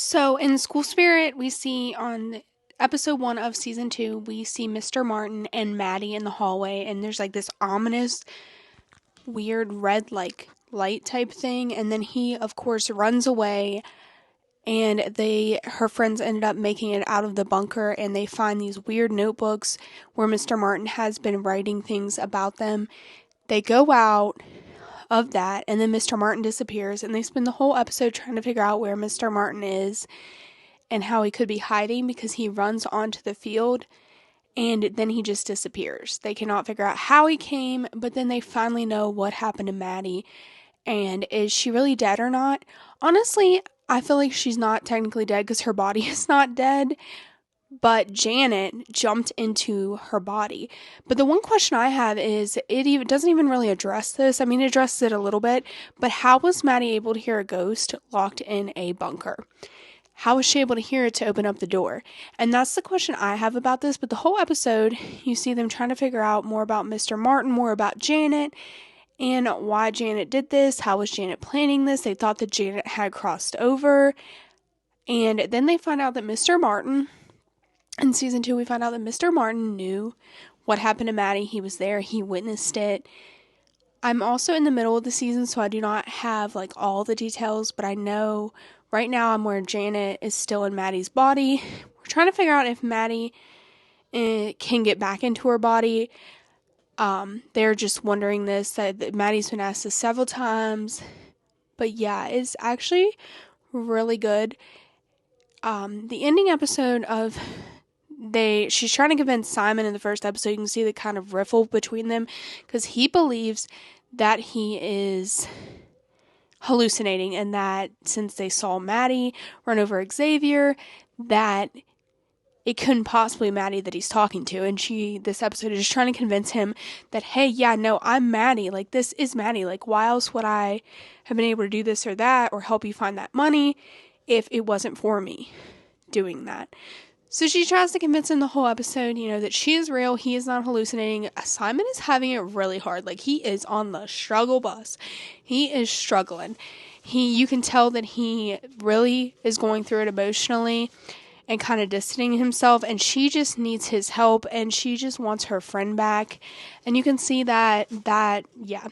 So in School Spirit, we see on episode 1 of season 2, we see Mr. Martin and Maddie in the hallway, and there's like this ominous, weird red like light type thing, and then he of course runs away, and her friends ended up making it out of the bunker, and they find these weird notebooks where Mr. Martin has been writing things about them. They go out of that, and then Mr. Martin disappears, and they spend the whole episode trying to figure out where Mr. Martin is and how he could be hiding, because he runs onto the field and then he just disappears. They cannot figure out how he came, but then they finally know what happened to Maddie, and is she really dead or not? Honestly, I feel like she's not technically dead because her body is not dead, but Janet jumped into her body. But the one question I have is, it doesn't even really address this. I mean, it addresses it a little bit, but how was Maddie able to hear a ghost locked in a bunker? How was she able to hear it to open up the door? And that's the question I have about this. But the whole episode, you see them trying to figure out more about Mr. Martin, more about Janet, and why Janet did this. How was Janet planning this? They thought that Janet had crossed over. And then they find out that Mr. Martin, in season 2, we find out that Mr. Martin knew what happened to Maddie. He was there. He witnessed it. I'm also in the middle of the season, so I do not have like all the details, but I know right now I'm where Janet is still in Maddie's body. We're trying to figure out if Maddie can get back into her body. They're just wondering this, that Maddie's been asked this several times. But yeah, it's actually really good. The ending episode of she's trying to convince Simon in the first episode. You can see the kind of riffle between them, because he believes that he is hallucinating, and that since they saw Maddie run over Xavier, that it couldn't possibly be Maddie that he's talking to. And this episode is just trying to convince him that, hey, yeah, no, I'm Maddie. Like, this is Maddie. Like, why else would I have been able to do this or that, or help you find that money, if it wasn't for me doing that? So she tries to convince him the whole episode, that she is real, he is not hallucinating. Simon is having it really hard. Like, he is on the struggle bus. He is struggling. You can tell that he really is going through it emotionally and kind of distancing himself, and she just needs his help, and she just wants her friend back. And you can see that, yeah.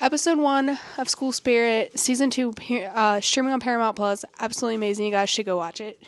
Episode 1 of School Spirit, season 2, streaming on Paramount Plus, absolutely amazing. You guys should go watch it.